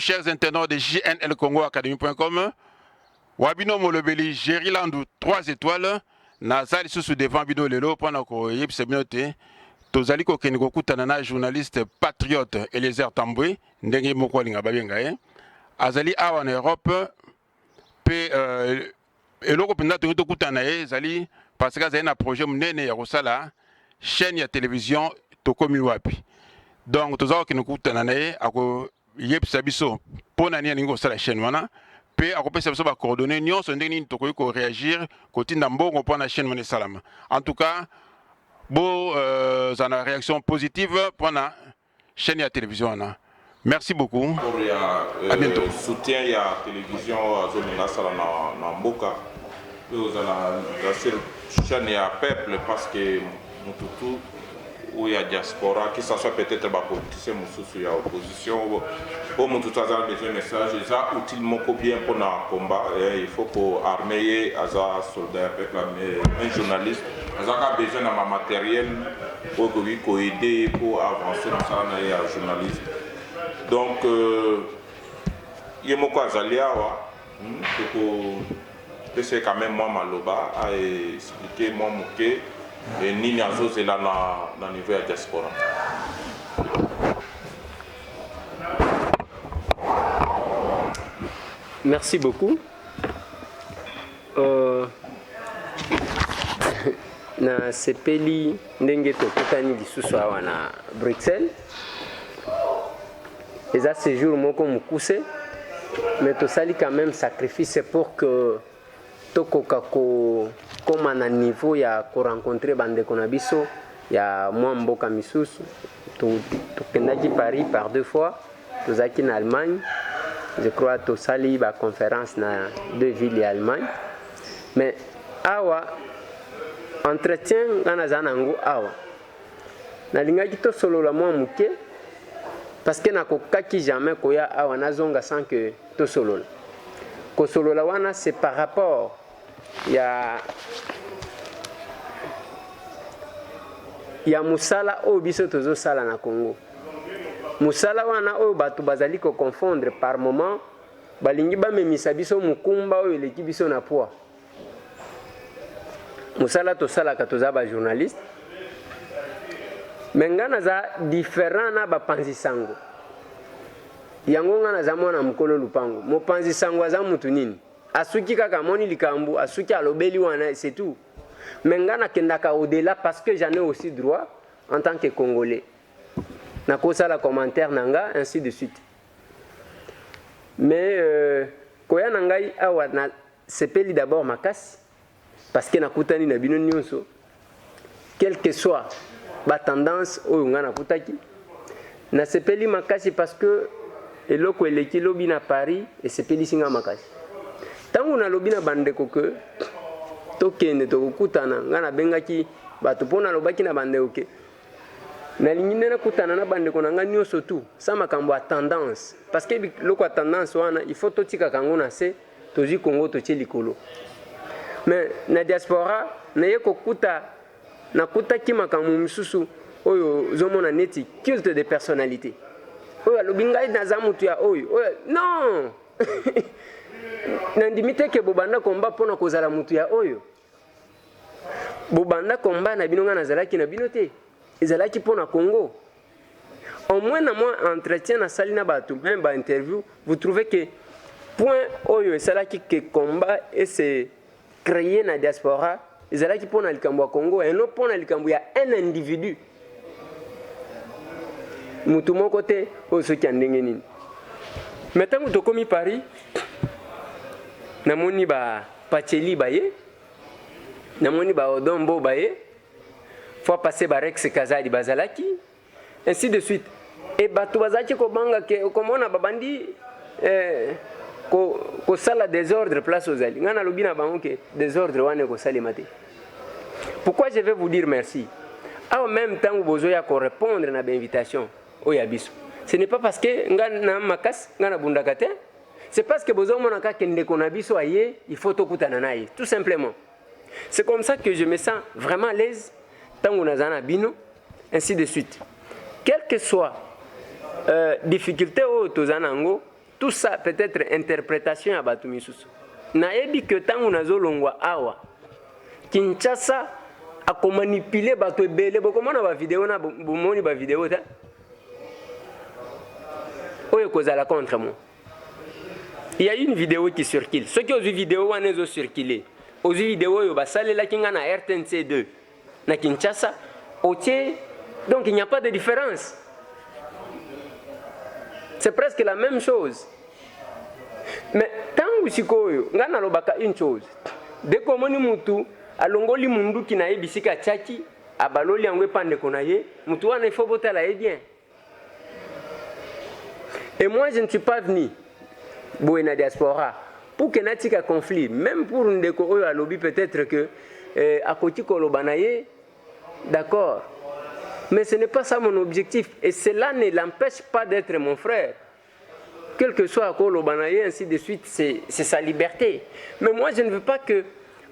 chers internautes de JNL Congo Academy.com. Wabino Molobeli, Jerry Landou, 3 étoiles. Nazali sous devant Bino Lelo, pendant que Yepsebinote. Tozali ko keniko kutanana journaliste patriote Eliezer Tambwe, ndenge moko linga babenga azali awa en Europe pe eloko penda to kutana zali parce que azali na projet munene ya kosala chaîne ya télévision tokomi wapi. Donc tozali keniko kutanana ako yebisa biso pona ni ningo sala chaîne wana pe akopesa biso ba coordonnées nyonso ndenge nini tokoyi ko réagir kotinda mbongo pona chaîne mone salama. En tout cas bon, ça a une réaction positive pour la chaîne de la télévision. Merci beaucoup. À bientôt. Soutien à la télévision à Mboka. Vous avez la chaîne à peuple parce que tout où il y a diaspora, que ce soit peut-être la politicien ou la opposition, pour mon tout hasard besoin de message, ils ont utilement bien pour le combat. Il faut que l'armée, un soldat, un journaliste, ils ont besoin de matériel pour aider pour avancer dans un journaliste. Donc, il y a beaucoup à Zaliawa, c'est quand même moi Maloba à expliquer moi Mouké. Et Nini Azo c'est là dans le niveau de la diaspora. Merci beaucoup. Na sepeli ndenge tokutani lisusu awa na Bruxelles. Eza séjour moko mukuse, mais tosali quand même sacrifice pour que tokoka comme à niveau ya ko rencontrer bande konabiso ya mwa mboka misusu tokendaki Paris par 2 fois tozaki en Allemagne, je crois tosali ba conférence na 2 villes en Allemagne, mais awa entretien ngana zanango awa nalingaki to solo la mwa muke parce que nakokaki jamais koya awa nazonga sans que to solo ko solo la wana c'est par rapport ya musala oyo biso tozosala na Congo. Musala wana oyo bato bazali ko confondre par moment balingi bamemisa biso mukumba oyo eleki biso na poids. Musala tosalaka toza ba journaliste mais ngana za différent na bapanzi sango yango ngana za mwana mukolo lupango mopanzi sango aza mutu nini asuki kaka moni likambu asuki alobeli wana c'est tout. Mais ngana kendaka au-delà parce que j'en ai aussi droit en tant que Congolais. Na kosa la commentaire nanga ainsi de suite. Mais koya nangai awa na sepeli d'abord makasi parce que nakutani na bino nyonso quelle que soit ba tendance oyo ngana kutaki na sepeli makasi parce que eloko eleki lobi na Paris et sepeli singa makasi. Tangu na lobi na bandeko ke tokende tokutana ngana bengaki bato pona lobaki na bandeko ke na lingine na kutana na bandeko na ngani nyonso tout ça makambo a tendance parce que loko a tendance wana il faut totika kango na se tozi Congo totie likolo mais na diaspora na yeko kuta na kutaki makambo misusu oyo zomona neti culte de personnalité oyo lobinga na zamutu ya oyo non nandimite ke bobanda komba pona kozala mutu ya oyo bobanda komba na bino ngana zalaki na bino te ezalaki pona Congo. Au moins na moi entretien na sali na bato même ba interview vous trouvez que point oyo ezalaki ke combat et se créer na diaspora ezalaki pona likambo ya Congo et non pona likambo ya un individu mutu moko te oyo soki andenge nini. Maintenant tokomi Paris namoni ba Pacheli baye namoni ba Odombo baye faut passer ba Rex Kazadi bazalaki ainsi de suite et bato bazaki ko banga ke komona babandi ko sala désordre place aux ali ngana lobi na bango ke désordre wane ko salema te. Pourquoi je vais vous dire merci en même temps vous besoin ko répondre na ba invitation oya biso ce n'est pas parce que ngana makas ngana bundaka te. C'est parce que besoin mon cas kende konabiso aye il faut tokutana naye tout simplement. C'est comme ça que je me sens vraiment à l'aise tant on a zana bino ainsi de suite. Quelle que soit difficulté au tozanango tout ça peut-être interprétation ya bato misusu nayebi que tango nazolongwa awa Kinshasa akomanipule bato ebele bokomona ba vidéo na bomoni ba vidéo ta oyo kozala contre moi. Il y a une vidéo qui circule. Ceux qui ont vu vidéo wana ezo circuler aux vidéos yo basalela kinga na RTNC 2 na Kinshasa otie donc il n'y a pas de différence. C'est presque la même chose. Mais tangu sikoyo ngana lobaka une chose. Dès que moni mutu alongoli mundu ki na ebisika tchaki abaloli yango pande konaye mutu wana il faut botala bien. Et moi je ne suis pas venu boena diaspora pour que natika conflit même pour ndeko oyo alobi peut-être que akoti kolobanaye d'accord. Mais ce n'est pas ça mon objectif. Et cela ne l'empêche pas d'être mon frère. Quel que soit Kolo Banaye, ainsi de suite, c'est sa liberté. Mais moi, je ne veux pas que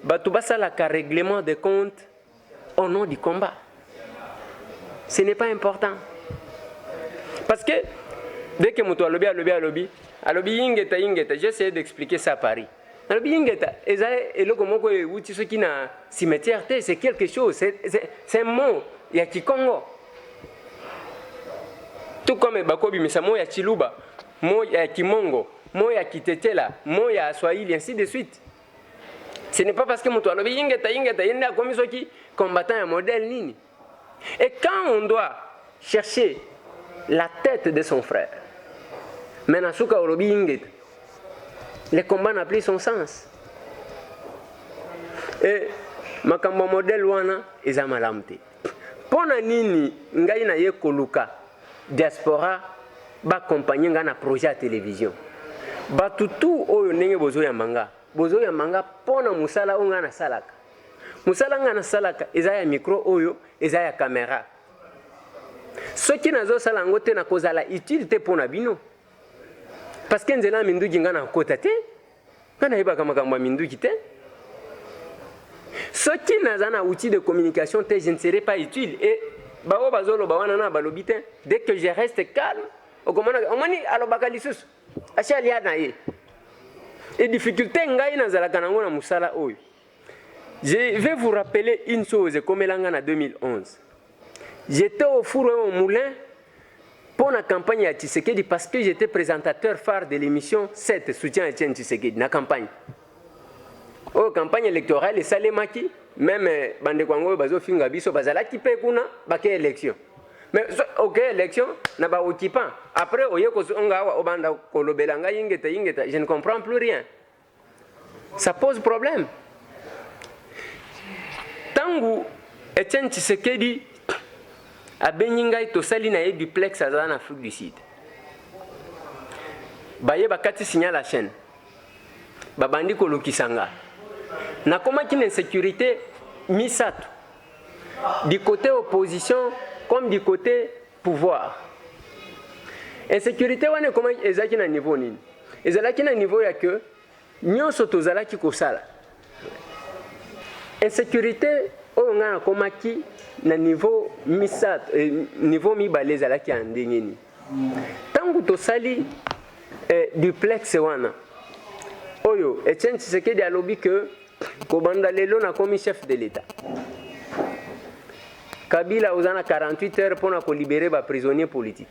Batoubassa la règlement des comptes au nom du combat. Ce n'est pas important. Parce que dès que Moutou alobi, j'essaie d'expliquer ça à Paris. Alobi yingeta, et le comment que outi ce qui n'a cimetière, c'est quelque chose, c'est un mot. Ya Kikongo. Tout comme Bakobi Misa, moi ya Chiluba, moi ya Kimongo, moi ya Kitetela, moi ya Swahili, ainsi de suite. Ce n'est pas parce que Moutou alobi yingeta, yenda comme ceux qui combattant un modèle nini. Et quand on doit chercher la tête de son frère, maintenant souka alobi yingeta, le combat n'a plus son sens. Et makambo modèle wana ezamalamte. Pona nini ngai na ye koluka diaspora ba accompagner nga na projet à télévision ba tutu oyo ndenge bozo ya manga pona musala onga na salaka musala nga na salaka eza ya micro oyo eza ya caméra soki nazo sala ngo te na kozala utilité pona bino parce que nzela minduki nga na kota te kana yeba kama kamba minduki te. Ce qui n'a pas outil de communication, je ne serai pas utile. Et dès que je reste calme, et difficulté, je vais vous rappeler une chose, comme en 2011. J'étais au four et au moulin pour la campagne à Tshisekedi parce que j'étais présentateur phare de l'émission 7, soutien à Etienne Tshisekedi, la campagne. Oh, campagne électorale, et Salemaki, même Bandekwango, Bazo Fingabiso, Bazalaki Pekuna, Baké élection. Mais, ok, élection, n'a pas occupant. Après, je ne comprends plus rien. Ça pose problème. Tangu, Etienne Tshisekedi, a Beningaï, Tosali, na duplex à en Afrique du Sud. Baye Bakati signale la chaîne. Babandi Kolukisanga. Na koma une insécurité misato du côté opposition comme du côté pouvoir. Insécurité wane koma ezaki na niveau nini? Ezalaki na niveau ya que nyonso tozalaki kosala. Insécurité oyo nga koma ki na niveau misato niveau mibale ezalaki andenge ni. Tangu tosali duplex wana oyo Etienne Tshisekedi alobi que Kobanda lelo na komi chef de l'État. Kabila ozana 48 heures pour na ko libérer ba prisonniers politiques.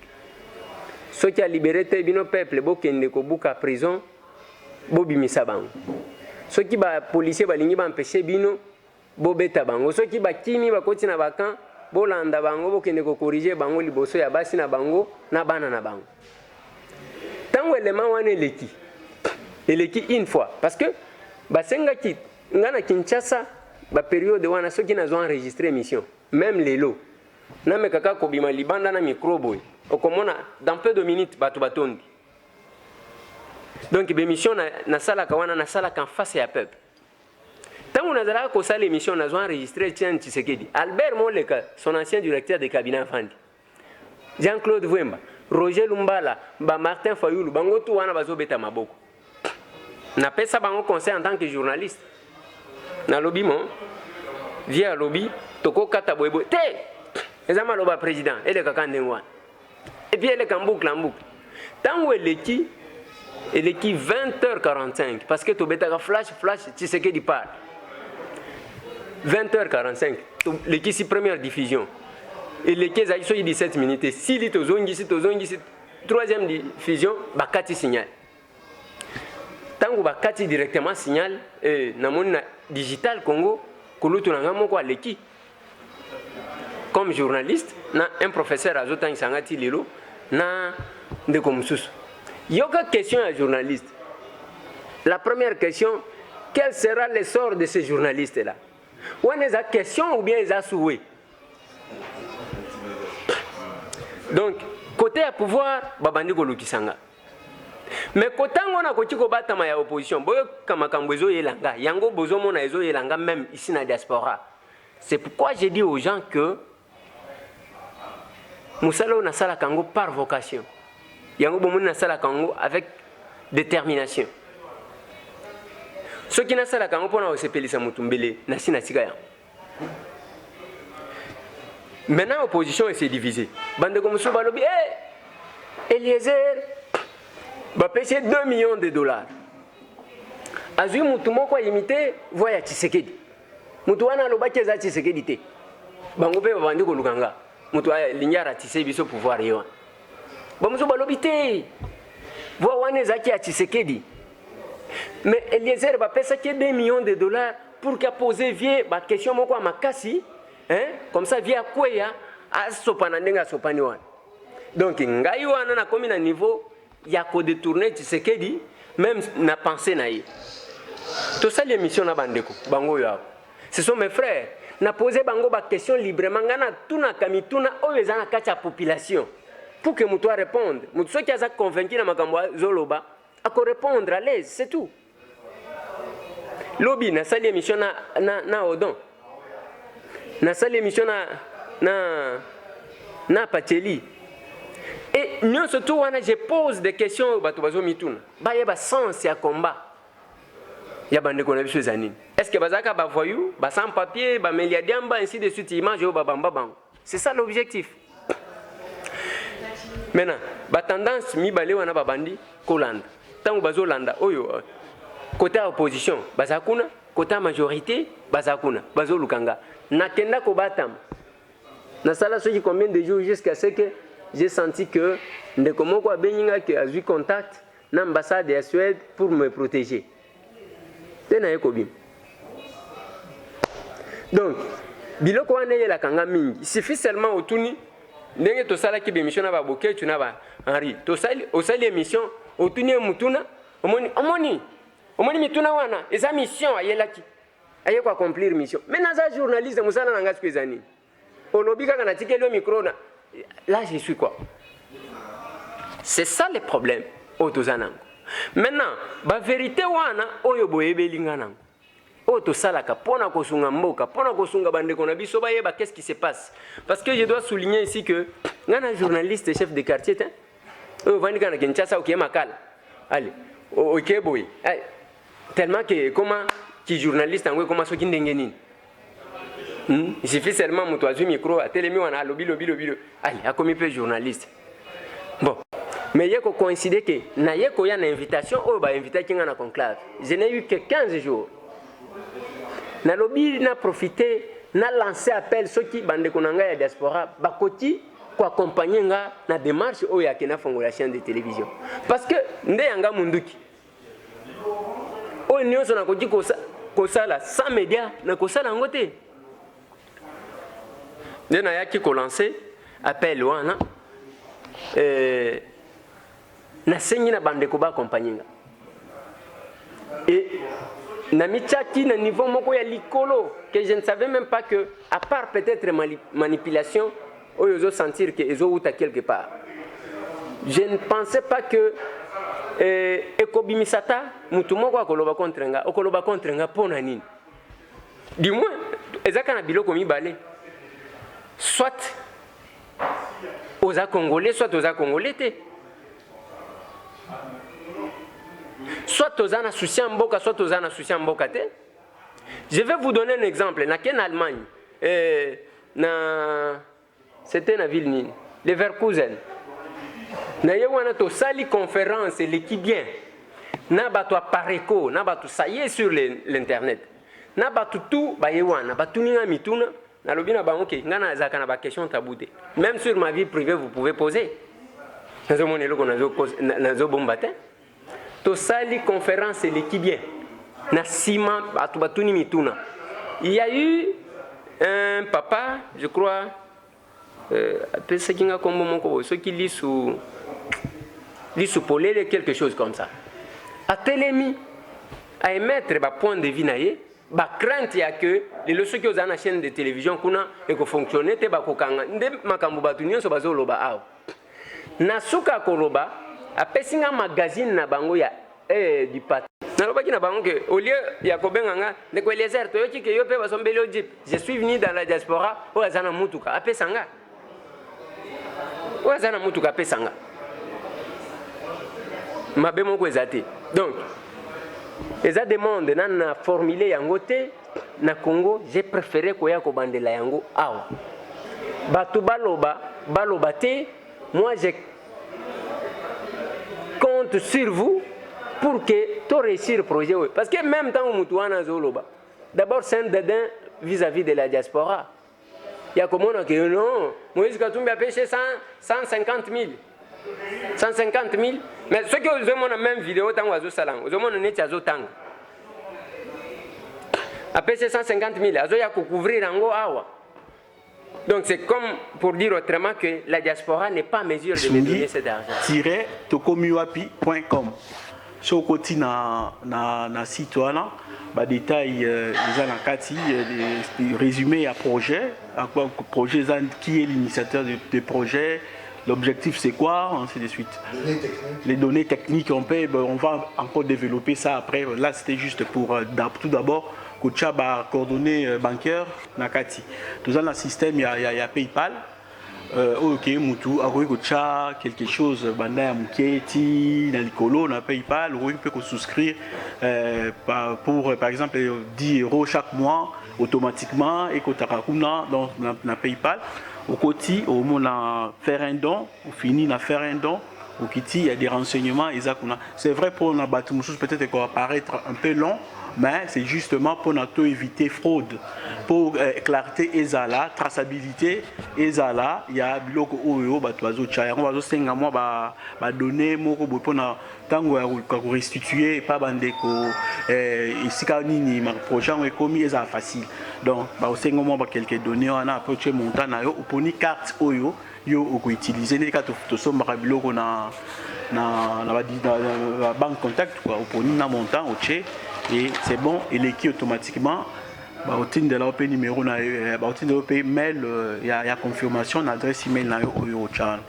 Ceux qui a libéré te bino peuple bokende ko buka prison bobimisa bango. Ceux qui ba policier balingi ba empêcher bino bobeta bango. Ceux qui ba kimi ba koti na bakan bolanda bango bokende ko corriger bango liboso ya basi na bango na bana na bango. Tango élément wana eleki une fois parce que basenga ki ngana Kinshasa ba période wana soki nazo enregistrer émission même lelo na me kaka ko bima libanda na micro boy okomona dans peu de minutes batu batondi donc émission na sala ka wana na sala kan face ya peuple tango nazala ko sala émission nazo enregistrer Etienne Tshisekedi Albert Moleka son ancien directeur de cabinet Fandi Jean-Claude Vwemba Roger Lumbala ba Martin Fayulu bango tu wana bazo beta maboko na pesa bango conseil en tant que journaliste na lobby mon via lobby toko kata boybo te ezama loba président ele kakande ngwa et puis ele kamboucle en boucle tango eleki et l'équipe 20h45 parce que tu as flash tu sais que tu parles 20h45 l'équipe c'est première diffusion et l'équipe a 17 minutes si tu as troisième diffusion bakati signal tango bakati directement signal et na moni digital Congo kulutu na ngamo kwa l'équipe comme journaliste na un professeur azotan sangati lelo na ndeko mususu yoka question à journaliste. La première question, quel sera le sort de ces journalistes là? Ou est-ce une question ou bien ils ont souhait? Donc côté à pouvoir babandi ko lukisanga. Mais côté on a côté ko batama ya opposition boyo kama kambezo yelanga yango bozo mona ezo yelanga même ici na diaspora. C'est pourquoi j'ai dit aux gens que Moussalo na sala kango par vocation. Yango bomoni na sala kango avec détermination. Ceux qui na sala kango pona osepelisa mutumbele na sina tika. Maintenant l'opposition est divisée. Bande comme so balobi Eliezer va payer 2 millions de dollars. Azui mutu moko imité voya Tshisekedi. Mutu wana lobaki za Tshisekedi te. Bango pe bandi ko lukanga. Mutu linyara Tshisekedi biso pouvoir yo. Bamuso balobi te. Voa wana zaki ya Tshisekedi. Mais Eliezer va payer 2 millions de dollars pour qu'il pose vie ba question moko à makasi. Hein? Comme ça via kweya a sopana ndenga sopani wana. Donc ngai wana na komi na niveau ya ko détourner Tshisekedi même na pensée na ye. Tout ça l'émission na bandeko bango ya. Ce sont mes frères. Na poser bango ba question librement ngana tuna kamituna oyo ezana kati ya population pour que muto répondre. Muto so ki aza convaincu na makambo zoloba ako répondre à l'aise, c'est tout. Lobi na sali émission na Odon. Na salle émission na Pacheli et nous surtout wana je pose des questions bato bazo mituna ba yeba sens ya combat ya bande ko na biso zanini est-ce que bazaka ba voyou ba sans papier ba meliadiamba ainsi de suite image ba bamba bang c'est ça l'objectif. Maintenant ba tendance mi balé wana ba bandi kolanda tango bazo landa oyo côté opposition bazakuna côté majorité bazakuna bazo lukanga nakenda ko batam na sala soki combien de jours jusqu'à ce que j'ai senti que ndeko moko abenyinga que a eu contact na ambassade de Suède pour me protéger tena yeko bim donc biloko wana yela kanga mingi il suffit seulement otuni ndenge to sala ki bemission na ba boke tu na ba Henri to sali o sali émission otuni mutuna omoni mituna wana eza mission ayelaki aye ko accomplir mission. Maintenant ça journaliste musala nanga skwezani. Olobika kana tikelo micro na là je suis quoi? C'est ça le problème otozanango. Maintenant ba vérité wana oyo boyebelinga nango. Oto salaka pona ko sunga mboka, pona ko sunga bandeko na biso ba yeba qu'est-ce qui se passe? Parce que je dois souligner ici que ngana journaliste chef de quartier hein. Vandi kana Kinshasa okiema makala. Allez, okeboy. Tellement que comment qui journaliste en comment soki ndenge nini il suffit seulement muto azu micro a telemi wana lobi allez a comme peu journaliste bon mais yeko coïncider que na yeko ya na invitation o ba inviter kinga na conclave je n'ai eu que 15 jours na lobi na profiter na lancer appel soki bande konanga ya diaspora bakoti ko accompagner nga na démarche o ya kena fongo la chaîne de télévision parce que nde yanga munduki o nyonso na koji kosala sans média na kosala ngote ndena yaki ko lancer appel wana na sengi na bande ko ba accompagner et na michaki na niveau moko ya likolo que je ne savais même pas que à part peut-être manipulation oyo sentir que ezo uta quelque part je ne pensais pas que ekobimisata mutu moko akoloba contre nga pona nini du moins ezaka na biloko mibale soit oza congolais soit oza congolais te soit oza na souci mboka soit oza na souci mboka te. Je vais vous donner un exemple na ken Allemagne c'était na ville nini Leverkusen na ye wana to sali conférence l'équipe bien na bato ya pareko na bato ça y est sur l'internet na bato tout baye wana batuninga mituna nalobi na bango ke nga nazalaka na baquestion tabou te même sur ma vie privée vous pouvez poser nazomona eloko nazobomba te tosali conférence eleki bien na nsima bato batuni mituna. Il y a eu un papa je crois apesaki nga kombo moko boye soki lisu polele quelque chose comme ça atelemi à émettre ba point de vue na ye ba crainte ya que les leçons qui aux na chaîne de télévision kuna eko fonctionner te ba kokanga nde makambo batu nyonso bazoloba aw na suka koloba apesinga magazine na bango ya du pat nalobaki na bango ke au lieu ya kobenga nga ndeko Eliezer toyoki ke yo pe basombeli o jeep je suis venu dans la diaspora o azana mutuka apesanga o azana mutuka apesanga mabe moko ezate. Donc eza demande na formulé yango te na Congo j'ai préféré koya ko bandela yango awa batu baloba te. Moi je compte sur vous pour que tu réussir le projet parce que même temps mutu wana zoloba d'abord c'est un dédain vis-à-vis de la diaspora. Il y a comme on a que non Moïse Katumbi a pêché 150 000 mais ceux qui ont la même vidéo tant oiseau salang ils ont net oiseau tang a pêché 150 000 oiseau ya couvrir en awa. Donc c'est comme pour dire autrement que la diaspora n'est pas en mesure de me donner cet argent. -tokomiwapi.com sur côté na site wana ba détail les na kati résumé à projet qui est l'initiateur de projet. L'objectif c'est quoi, ainsi de suite. Les données techniques, on va encore développer ça après. Là c'était juste pour tout d'abord Kocha ba coordonnées bancaires nakati. Tout ça dans le système il y a PayPal. Ok mutu akoki Kocha quelque chose banda ya muketi na likolo na PayPal, on peut souscrire pour par exemple 10 € chaque mois automatiquement et kotaka kuna dans na PayPal. Au côté, au moment faire un don, au fini na faire un don, au Kiti, il y a des renseignements. C'est vrai pour la bâtiment, peut-être qu'on va paraître un peu long, mais c'est justement pour nous éviter fraude, pour clarté ezala, traçabilité ezala. Il y a biloko oyo batoazo chaya, on va senga moi ba donner moko pour na tango ya restituer pas bandeko ici quand ni ma prochain est commis ezala facile. Donc ba senga moi ba quelques données on a approché montant na yo oponi carte oyo yo oko utiliser ne ka to somba biloko na banque contact quoi oponi na montant oche et c'est bon et l'équipe automatiquement bah au de la OP numéro na bah au de l'OP mail il y a confirmation l'adresse email na yo channel.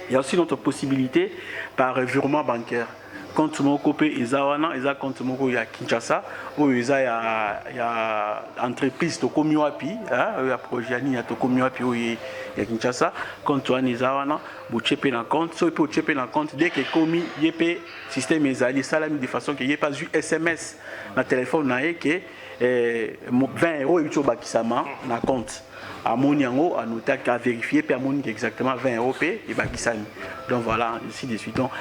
Il y a aussi notre possibilité par virement bancaire. Compte mon copé Ezawana, Eza compte mon ko ya Kinshasa, où Eza ya entreprise to Komiwapi, hein, ya projet ni ya to Komiwapi où ya Kinshasa, compte toi Ezawana, bu chepe na compte, so peut chepe na compte dès que komi yep système ezali salami de façon que y pas eu SMS na téléphone na que 20 € et tu bakisama na compte. À mon yango à noter qu'à vérifier puis à mon exactement 20 € et bakisani. Donc voilà, ainsi de suite. Donc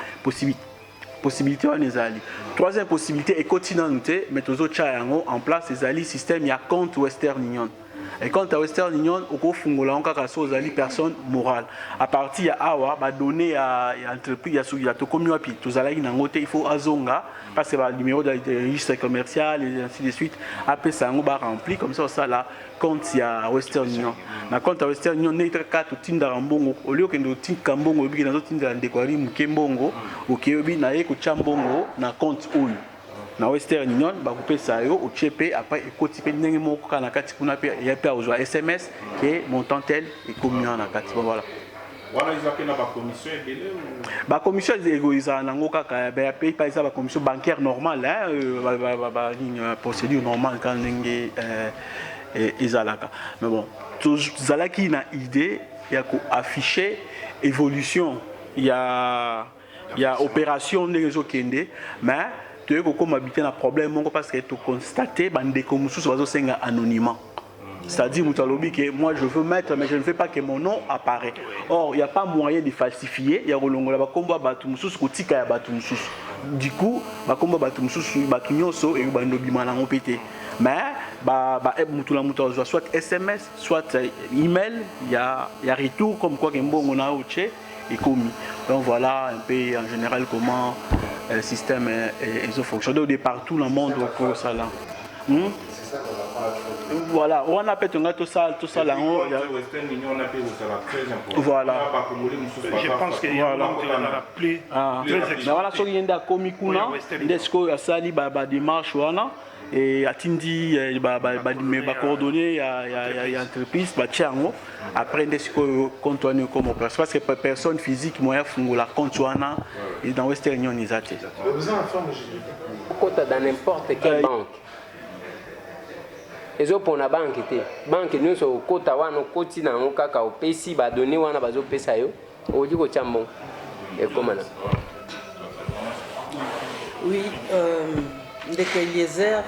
possibilité on ezali. Troisième possibilité est continuité mais tous autres yango en place ezali système ya compte Western Union. Et compte à Western Union au fungola on kaka so ezali personne morale. À partir ya awa ba donner à entreprise ya to komi wapi tozalaki nango te il faut azonga parce que le numéro de registre commercial et ainsi de suite après ça on va remplir comme ça là compte ya Western Union. Na compte à Western Union n'est ka to tinda mbongo au lieu que ndo tinka mbongo bi na tinda ndekwari mukembongo okeyobi na ye ko chambongo na compte oyo na Western Union ba couper ça yo au chepe après ekoti pe ndenge moko kana kati kuna pe ya pe ozo SMS que montant tel et combien na kati voilà. Voilà ils appellent la commission ebele ou ba commission egoïsa nango kaka ba paye pas ça ba commission bancaire normale hein une procédure normale quand ndenge ezalaka. Mais bon, tous zalaki na idée ya ko afficher évolution il y a opération ndenge kende mais tu es comme habiter un problème parce que tu constater bande comme sous bazo senga anonymat C'est-à-dire, que moi je veux mettre, mais je ne veux pas que mon nom apparaît. Or, il n'y a pas moyen de falsifier. Il y a un combat Batumsus, Kotika Batumsus. Du coup, il y a un Batumsus, Batunyoso et Bandobimalango pété. Mais, soit SMS, soit email, il y a retour comme quoi on a autre et commis. Donc voilà un peu en général comment le système fonctionne. De partout dans le monde au ça là. Voilà, on a tout ça là. Voilà. Je pense qu'il y a plus. Voilà, ce qui est à Komikuna, Desco a sali ba démarche voilà et atindi ba coordonnées il y a entreprise ba tiango après Desco contourner comme opération parce que personne physique moyen fungula contourna et dans Western Union ils attaquent. Dans n'importe quelle banque. Ezopona banque te banque nyonso okota wana okoti nango kaka opesi badone wana bazopesa yo okoki kotya mbongo ekomana. Oui, ndeko Eliezer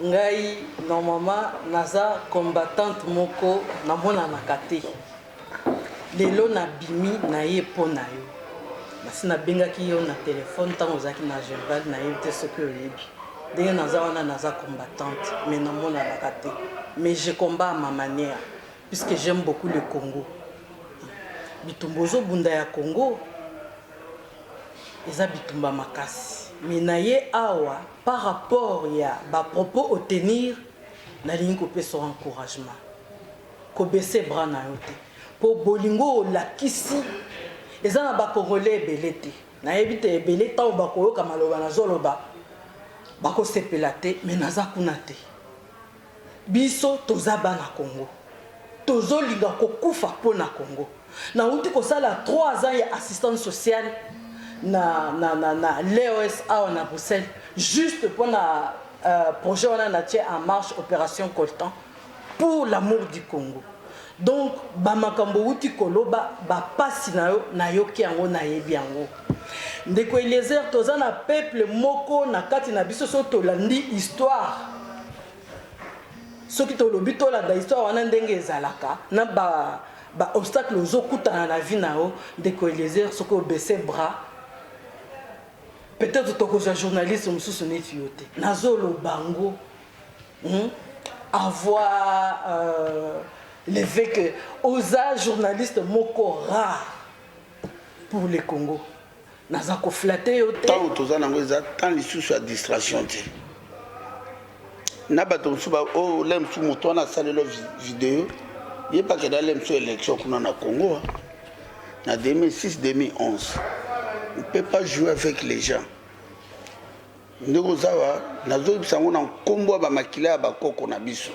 ngai normalement naza combattante moko namonanaka te lelo nabimi na ye mpo na yo basi nabengaki yo na telefone ntango ozalaki na général nayebi te soki oyebi ndenge naza wana naza combattante mais namonanaka te mais je combats à ma manière puisque j'aime beaucoup le Congo. Bitumba ozobunda ya Congo eza bitumba makasi mais na ye awa par rapport ya bapropos obtenir nalingi kopesa encouragement kobese bras na yo te mpo bolingo olakisi eza na bakongole ebele te nayebi te ebele ntango bakoyoka maloba nazoloba bakosepela te me naza kuna te biso toza bana Congo tozolinga kokufa mpo na Congo nauti kosala 3 ans ya assistance sociale na l'EOS awa na Bruxelles juste pour na projet wana na tie en marche opération Coltan pour l'amour du Congo. Donc bamakambo uti koloba bapasi na yoki yango na yebi yango ndeko Eliezer toza na peuple moko na kati na biso so tolandi histoire soki tolobi tolanda histoire wana ndenge ezalaka na ba obstacle ozokutana na vie na yo ndeko Eliezer soki obese bras peut-être tokozwa journaliste mosusu neti yo te nazoloba ngo avoir le fait que oza journaliste moko rare pour le Congo naza ko flatter yo te tant toza nango eza tant lisusu ya distraction te na bato mosusu o lemsu moto wana asalelo video ye pa ke da lemsu élection kuna na Congo na 2006-2011 on ne peut pas jouer avec les gens ndeko zawa nazoyebisa ngo na nkombo ba makila ya bakoko na biso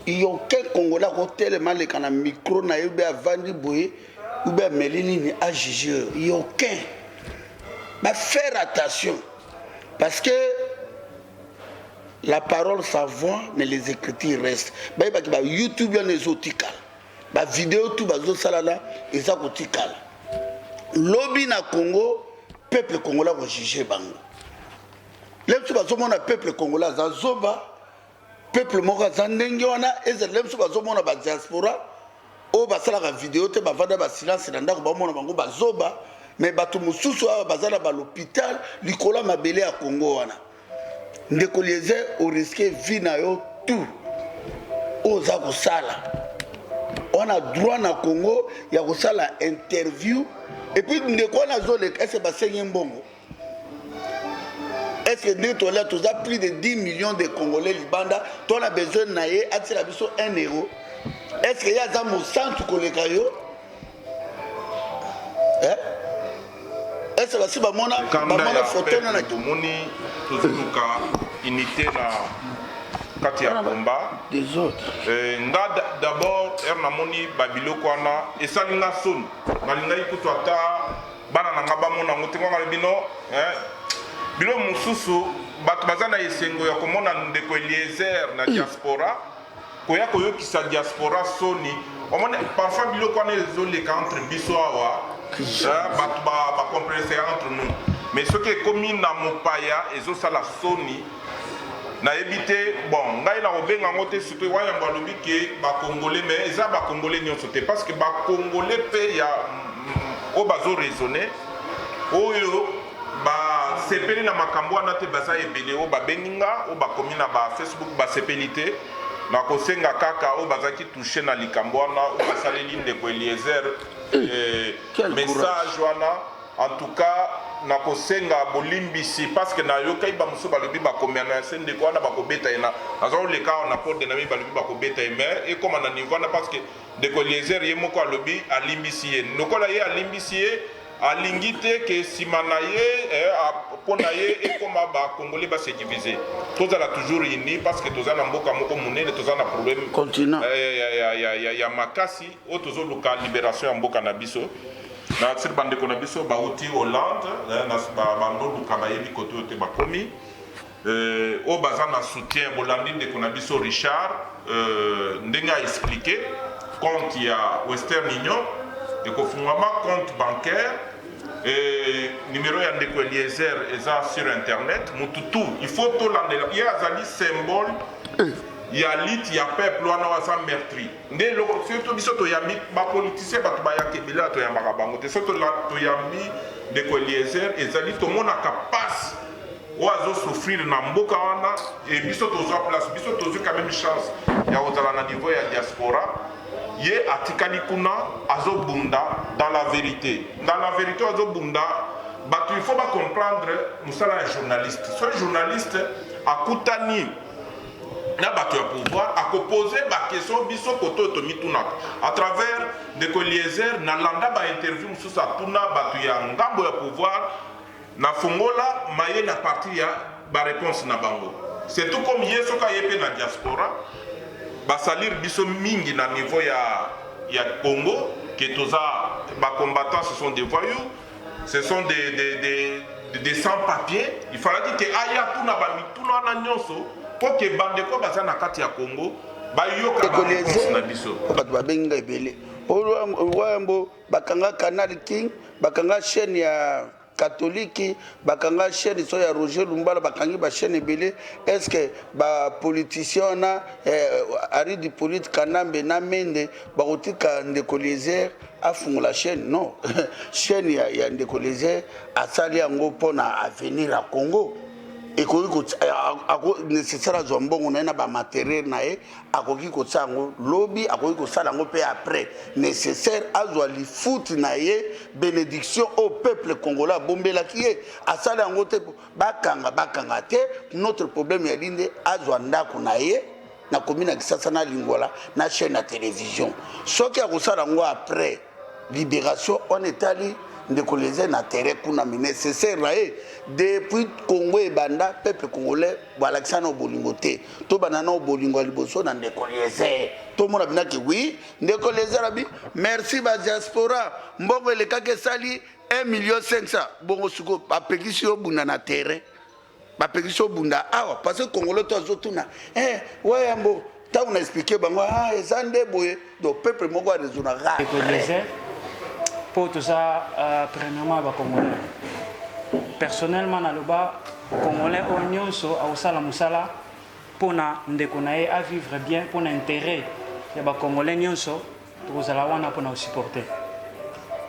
iyo ke Congolais ko tellement le kana micro na yebe avandi boye ou bien melini ni agigeur iyo aucun ba faire attention parce que la parole ça voit mais les écritures restent ba YouTube ya nezotikala ba vidéo tout bazo salala eza kotikala lobby na Congo peuple congolais va juger bango lemsu bazomona peuple congolais za zoba peuple moko za ndenge wana eza lemsu bazomona ba diaspora o basala ka vidéo te bavanda ba silence na ndako bamona bango bazoba mais bato mususu aba bazala ba l'hôpital likola mabele ya Congo wana ndeko Eliezer o risquer vie na yo tout oza kosala on a droit na Congo ya kosala interview et puis ndeko wana zoleka est-ce basengi mbongo est-ce que nous avons plus de 10 millions de Congolais libanda tu as besoin na ye atira biso 1 euro est-ce qu'il y a dans mon centre koleka yo est-ce que si ba mona photo na moni tozuka unité na kati ya combat des autres nga d'abord erna moni babilo kwana esalinga son malinga ikutu ata bana na ngaba mona ngotenga bino bilo mususu bato bazana esengo ya komona ndeko Eliezer na diaspora koya koyokisa diaspora soni omone parfois bilo kwana ezoleka entre biso awa bato ba comprendre entre nous mais ce qui est commis na mopaya ezosala soni na éviter bon ngai na obenga ngote surtout waya mbalobi ke ba congolais mais eza ba congolais nyonso te parce que ba congolais pe ya o bazo raisonner oyo ba sepeli na makambo wana te baza ebele o ba beninga o ba komi na ba Facebook ba sepelité na kosenga kaka o bazaki toucher na likambo wana o basaleli ndeko Eliezer message wana en tout cas na kosenga bolimbisi parce que na yokai ba muso balobi ba komia na sende ko na ba kobeta ina azo le ka na porte na mi balobi ba kobeta mais et comme na niveau na parce que ndeko Eliezer ye moko alobi alimbisi ye nokola ye alimbisi ye alingite ke simanaye pona ye et comme ba congolais ba se diviser tous ala toujours unis parce que tous ana mboka moko munene tous ana problème continent ya makasi o tozo luka libération ya mboka na biso na tsir bande ko na biso ba uti Hollande na ba ndo luka ba yebi koto te ba komi o baza na soutien bolandi de ko na biso Richard ndenga expliquer compte ya Western Union et ko fungama compte bancaire et numéro ya ndeko Eliezer eza sur internet mututu il faut to landela il y a zali symbole ya lit ya peuple wana waza meurtri nde loko surtout biso to yambi ba politicien bato ba yakebela to yambaka bango te surtout la to yambi ndeko Eliezer ezali to mona capacité oazo souffrir na mboka wana et biso to zo place biso to zo quand même chance ya ozala na niveau ya diaspora ye atikali kuna azobunda dans la vérité azobunda bato il faut pas comprendre musala un journaliste ce journaliste akutani na bato ya pouvoir akoposer ba question biso koto to mituna à travers ndeko Eliezer na landa ba interview mususa tuna bato ya ngambo ya pouvoir na fungola maye na partie ya ba réponse na bango c'est tout comme yeso ka yepe na diaspora basalir biso mingi na niveau ya Congo que toza ba combattants ce sont des voyous ce sont des sans-papiers il fallait dire que aya tuna ba mituna na nyonso pour que bande ko baza na kati ya Congo ba yoka ba réponse na biso bato babenga ebele oyambo bakanga Canal King bakanga chaîne ya catholique bakanga chaîne so ya Roger Lumbala bakangi ba chaîne ebele est-ce que ba politicien na ari du politique kanambe na mende bakotika ndeko Eliezer afungula chaîne non chaîne ya ndeko Eliezer asali yango pona avenir à Congo ekoki ko nécessaire zo mbongo na ba matériel na ye akoki ko tsango lobby akoki ko sala ngo pe après nécessaire azwa li foot na ye bénédiction au peuple congolais bombela ki ye asala ngo te bakanga te notre problème ya linde azwa ndako na ye na commune Kisasa na Lingwala na chaîne na télévision soki akosala ngo après libération on est allé ndeko Eliezer na terrain kuna nécessaire depuis Congo et banda peuple congolais balakisa na bolingo te to banana bolingo liboso na ndeko Eliezer to mona bina ki oui ndeko Eliezer abi merci ba diaspora mbongo elekaka sali 1,5 million bongo suko apekisi yo bunda na terrain bapekisi yo bunda awa parce que congolais to azotuna wayambo ta on a expliqué bango ezande boye do peuple moko rezona ga pour tout ça, premièrement, les Congolais. Personnellement, dans le bas, les Congolais ont nyonso à Osala Moussala pour à vivre bien, pour l'intérêt. Les Congolais nyonso pour wana pour nous supporter.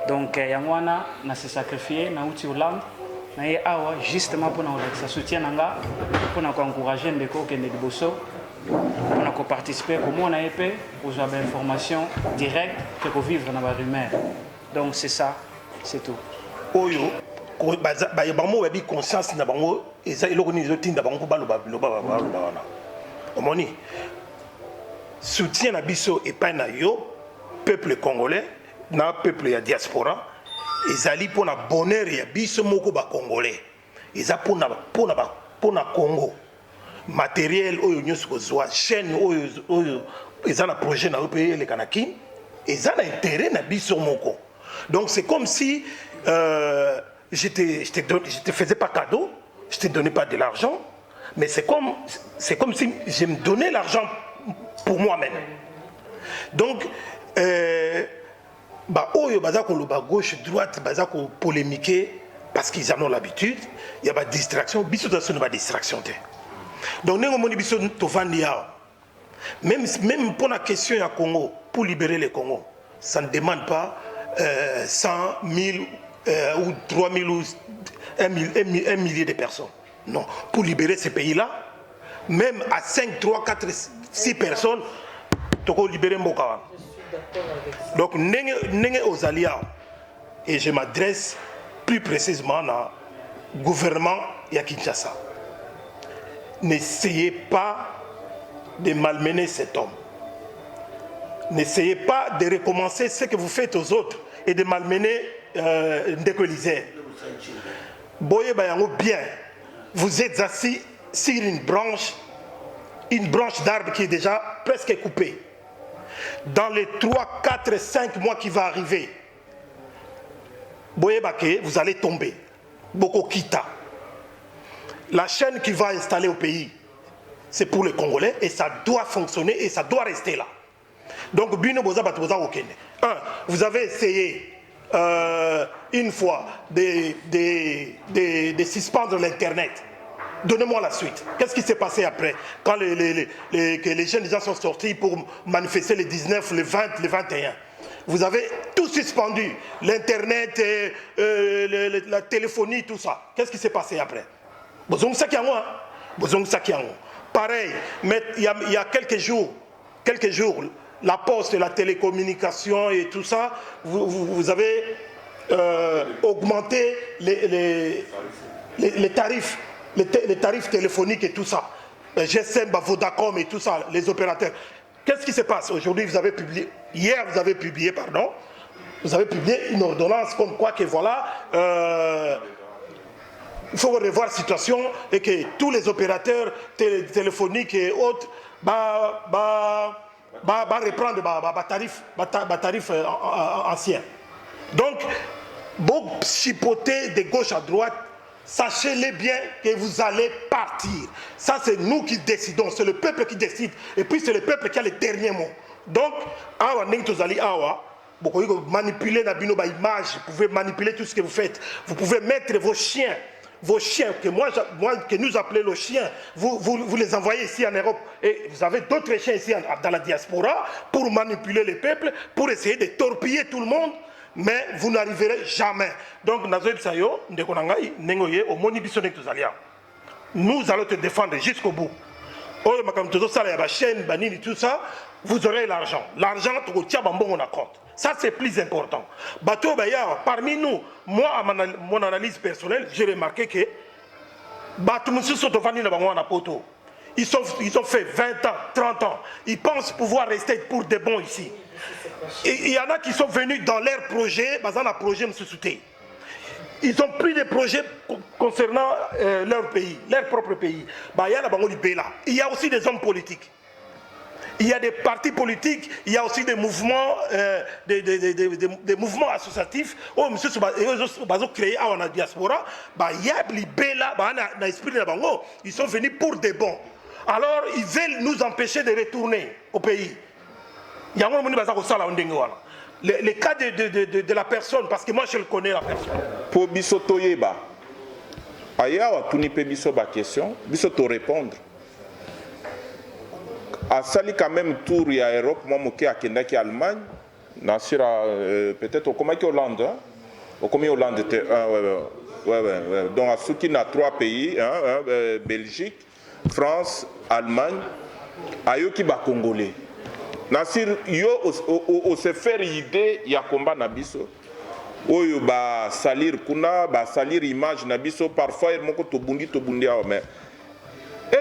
Donc, Yangwana na se sacrifié na uti Hollande, na awa justement pour nous soutien nanga, pour nous encourager ndeko kende liboso, pour nous participer comment on a épé pour avoir des informations directes pour vivre dans la rumeur. Donc c'est ça, c'est tout. Oyo, bango babi conscience na bango eza eloko ni zotinda bango baloba wana. Omoni. Soutien na biso epai na yo peuple congolais na peuple ya diaspora ezali pona bonheur ya biso moko ba congolais. Eza pona Congo. Matériel oyo nyonso kozwa chaîne oyo eza na projet na pays le Kanaki eza na intérêt na biso moko. Donc c'est comme si je te faisais pas cadeau, je te donnais pas de l'argent, mais c'est comme si je me donnais l'argent pour moi-même. Donc oyo bazako lo ba gauche droite bazako polémiquer parce qu'ils en ont l'habitude, il y a pas de distraction, biso dans une distraction. Donc nous avons dit même pour la question du Congo, pour libérer le Congo, ça ne demande pas 100 000 ou 3 000 ou 1 millier de personnes. Non, pour libérer ces pays-là, même à 5, 3, 4, 6 personnes, tu peux libérer Mboka. Donc, nous aux alliés, et je m'adresse plus précisément au gouvernement de Kinshasa. N'essayez pas de malmener cet homme. N'essayez pas de recommencer ce que vous faites aux autres et de malmener Ndeko Eliezer. Boye Bayango bien, vous êtes assis sur une branche d'arbre qui est déjà presque coupée. Dans les 3, 4, 5 mois qui vont arriver, Boye Baké, vous allez tomber. Boko Kita. La chaîne qui va installer au pays, c'est pour les Congolais et ça doit fonctionner et ça doit rester là. Donc, vous avez essayé une fois de suspendre l'Internet. Donnez-moi la suite. Qu'est-ce qui s'est passé après? Quand les jeunes gens sont sortis pour manifester le 19, le 20, le 21. Vous avez tout suspendu. L'Internet, la téléphonie, tout ça. Qu'est-ce qui s'est passé après? Pareil, mais il y a quelques jours, la poste, la télécommunication et tout ça, vous avez augmenté les tarifs, les tarifs téléphoniques et tout ça. GSM, Vodacom et tout ça, les opérateurs. Qu'est-ce qui se passe aujourd'hui? Vous avez publié une ordonnance comme quoi que voilà, il faut revoir la situation et que tous les opérateurs téléphoniques et autres reprendre tarif ancien. Donc, vous chipotez de gauche à droite, sachez-les bien que vous allez partir. Ça, c'est nous qui décidons, c'est le peuple qui décide. Et puis, c'est le peuple qui a le dernier mot. Donc, vous pouvez manipuler la image, vous pouvez manipuler tout ce que vous faites. Vous pouvez mettre vos chiens, que nous appelons les chiens, vous les envoyez ici en Europe. Et vous avez d'autres chiens ici dans la diaspora pour manipuler les peuples, pour essayer de torpiller tout le monde. Mais vous n'arriverez jamais. Donc, nous allons te défendre jusqu'au bout. Tout ça, vous aurez l'argent. L'argent, on a compte. Ça, c'est plus important. Parmi nous, moi, à mon analyse personnelle, j'ai remarqué que ils ont fait 20 ans, 30 ans. Ils pensent pouvoir rester pour de bon ici. Il y en a qui sont venus dans leur projet, ils ont pris des projets concernant leur pays, leur propre pays. Il y a aussi des hommes politiques. Il y a des partis politiques, il y a aussi des mouvements, des mouvements associatifs. Ils sont venus pour des bons. Alors, ils veulent nous empêcher de retourner au pays. Le cas de la personne, parce que moi je le connais la personne. Pour Bisoto Yeba, Ayawa, tu n'as pas Bisoto question, Bisoto répondre. À Sali quand même tour il y a Europe, moi je suis à Kendaki Allemagne, peut-être au Comaki Hollande, au Comaki Hollande, ouais. Donc à ceux qui n'a 3 pays, Belgique, France, Allemagne, ayo qui ba Congolais. Nasir yo o se faire idée ya combat na biso. Oyo ba salir kuna, ba salir image na biso parfois moko to bundi awa mais.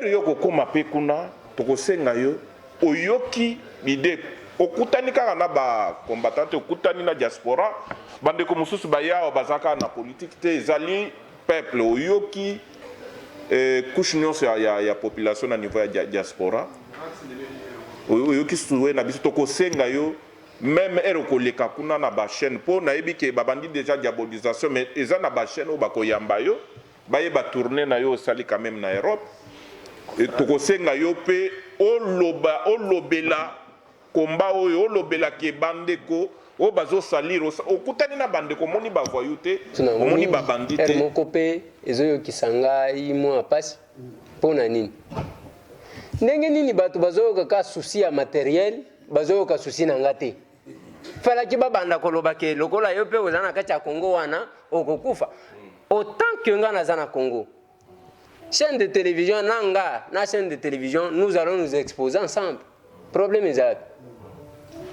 Yo ko koma pe kuna to ko senga yo oyoki idée okutani kaka na ba combattante okutani na diaspora bande ko mususu ba ya bazaka na politique te ezali peuple oyoki couche nyonso ya population na niveau ya diaspora. Oyoki souwe na biso to ko senga yo même koleka kuna na ba chaîne po na yebi ke babandi déjà diabolisation mais eza na ba chaîne o ba ko yamba yo ba ye ba tourner na yo sali quand même na Europe. Tokosenga yo pe olobela komba oyo olobela ke bandeko o bazo salir okutani na bandeko moni ba voyouté moni ba bandité moko pe ezoyo kisanga imo apasi pona nini ndenge nini bato bazoyoka ka souci ya matériel bazoyoka souci na nga te falaki babanda koloba ke lokola yo mpe oza na kati ya Congo wana okokufa autant que nga naza na Congo. Chaîne de télévision nanga na chaîne de télévision nous allons nous exposer ensemble. Problème est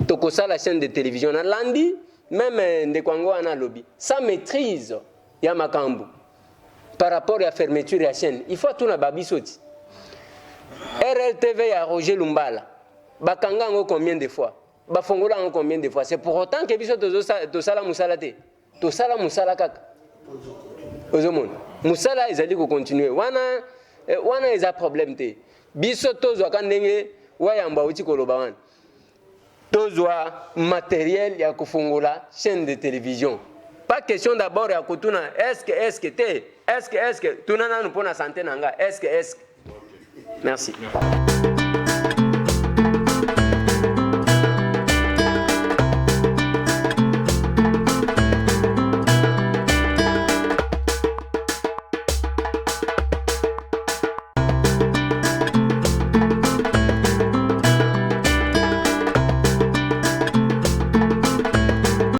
tokosa la chaîne de télévision na landi même de Congo wana lobby sans maîtrise ya makambu par rapport à la fermeture de la chaîne. Il faut tout na babisoti. RLTV ya Roger Lumbala bakanga ngo combien de fois bafongola ngo combien de fois. C'est pour autant que biso tosala musala te tosala musala kaka ozomona musala ezali ko continuer wana eza problème te biso tozwa ka ndenge wayamba uti koloba wana tozwa matériel ya kofongola chaîne de télévision. Pas question d'abord ya kotuna est-ce que tunana nous pona santé nanga est-ce. Merci.